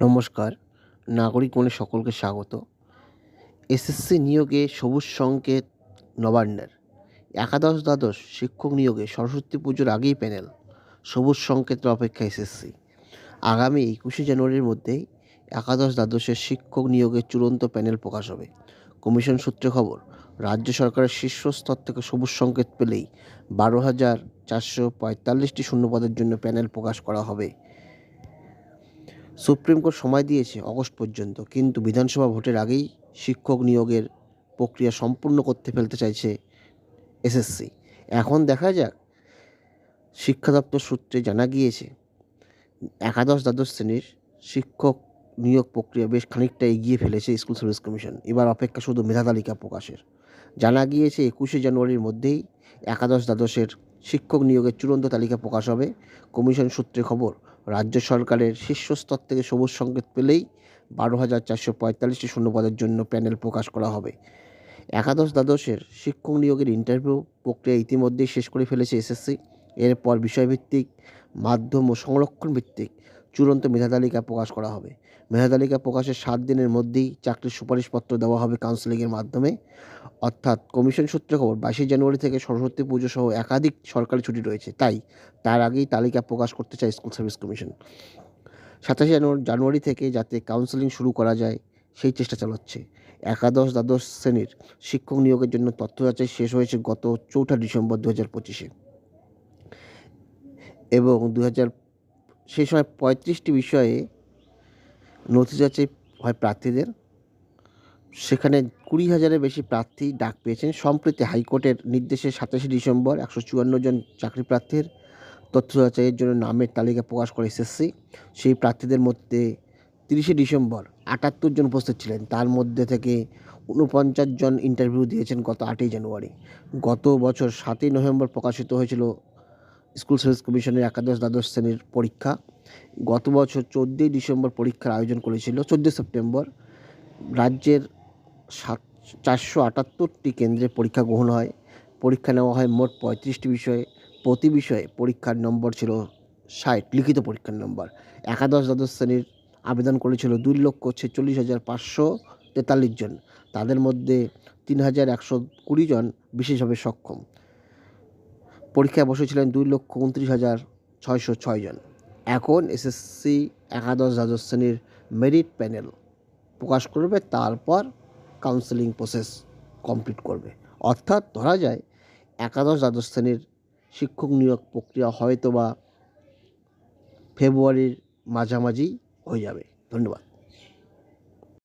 নমস্কার, নাগরিক মনে সকলকে স্বাগত। এসএসসি নিয়োগে সবুজ সংকেত নবান্নের। একাদশ দ্বাদশ শিক্ষক নিয়োগে সরস্বতী পুজোর আগেই প্যানেল। সবুজ সংকেতের অপেক্ষা এসএসসি। আগামী 21শে জানুয়ারির মধ্যেই একাদশ দ্বাদশের শিক্ষক নিয়োগের চূড়ান্ত প্যানেল প্রকাশ হবে। কমিশন সূত্রে খবর, রাজ্য সরকারের শীর্ষস্তর থেকে সবুজ সংকেত পেলেই 12,445টি শূন্যপদের জন্য প্যানেল প্রকাশ করা হবে। সুপ্রিম কোর্ট সময় দিয়েছে অগস্ট পর্যন্ত, কিন্তু বিধানসভা ভোটের আগেই শিক্ষক নিয়োগের প্রক্রিয়া সম্পূর্ণ করতে ফেলতে চাইছে এসএসসি। এখন দেখা যাক। শিক্ষা দপ্তর সূত্রে জানা গিয়েছে, একাদশ দ্বাদশ শ্রেণীর শিক্ষক নিয়োগ প্রক্রিয়া বেশ খানিকটা এগিয়ে ফেলেছে স্কুল সার্ভিস কমিশন। এবার অপেক্ষা শুধু মেধা তালিকা প্রকাশের। জানা গিয়েছে 21শে জানুয়ারির মধ্যেই একাদশ দ্বাদশের শিক্ষক নিয়োগের চূড়ান্ত তালিকা প্রকাশ হবে। কমিশন সূত্রে খবর, রাজ্য সরকারের শীর্ষস্তর থেকে সবুজ সংকেত পেলেই 12,445টি শূন্যপদের জন্য প্যানেল প্রকাশ করা হবে। একাদশ দ্বাদশের শিক্ষক নিয়োগের ইন্টারভিউ প্রক্রিয়া ইতিমধ্যেই শেষ করে ফেলেছে এসএসসি। এরপর বিষয়ভিত্তিক, মাধ্যম ও সংরক্ষণ ভিত্তিক চূড়ান্ত মেধা তালিকা প্রকাশ করা হবে। মেধা তালিকা প্রকাশের 7 দিনের মধ্যেই চাকরির সুপারিশপত্র দেওয়া হবে কাউন্সেলিংয়ের মাধ্যমে। অর্থাৎ কমিশন সূত্রে খবর, 22শে জানুয়ারি থেকে সরস্বতী পুজো সহ একাধিক সরকারি ছুটি রয়েছে, তাই তার আগেই তালিকা প্রকাশ করতে চায় স্কুল সার্ভিস কমিশন। 27শে জানুয়ারি থেকে যাতে কাউন্সেলিং শুরু করা যায় সেই চেষ্টা চালাচ্ছে। একাদশ দ্বাদশ শ্রেণীর শিক্ষক নিয়োগের জন্য তথ্য যাচাই শেষ হয়েছে গত 4 ডিসেম্বর 2025-এ, এবং সেই সময় 35টি বিষয়ে নথি যাচাই হয় প্রার্থীদের। সেখানে 20,000-এর বেশি প্রার্থী ডাক পেয়েছেন। সম্প্রতি হাইকোর্টের নির্দেশে 27শে ডিসেম্বর 154 জন চাকরি প্রার্থীর তথ্য যাচাইয়ের জন্য নামের তালিকা প্রকাশ করে এসএসসি। সেই প্রার্থীদের মধ্যে 30শে ডিসেম্বর 78 জন উপস্থিত ছিলেন। তার মধ্যে থেকে 49 জন ইন্টারভিউ দিয়েছেন গত 8ই জানুয়ারি। গত বছর 7ই নভেম্বর প্রকাশিত হয়েছিল স্কুল সার্ভিস কমিশনের একাদশ দ্বাদশ শ্রেণীর পরীক্ষা। গত বছর 14ই ডিসেম্বর পরীক্ষার আয়োজন করেছিল। 14 সেপ্টেম্বর রাজ্যের 478টি কেন্দ্রে পরীক্ষা গ্রহণ হয়। পরীক্ষা নেওয়া হয় মোট 35টি বিষয়ে। প্রতি বিষয়ে পরীক্ষার নম্বর ছিল 60, লিখিত পরীক্ষার নম্বর। একাদশ দ্বাদশ শ্রেণীর আবেদন করেছিল 2,46,543 জন। তাদের মধ্যে 3,120 জন বিশেষভাবে সক্ষম। পরীক্ষায় বসেছিলেন 2,29,606 জন। এখন এসএসসি একাদশ দ্বাদশ শ্রেণীর মেরিট প্যানেল প্রকাশ করবে, তারপর কাউন্সেলিং প্রসেস কমপ্লিট করবে। অর্থাৎ ধরা যায় একাদশ দ্বাদশ শ্রেণীর শিক্ষক নিয়োগ প্রক্রিয়া হয়তো বা ফেব্রুয়ারির মাঝামাঝি হয়ে যাবে। ধন্যবাদ।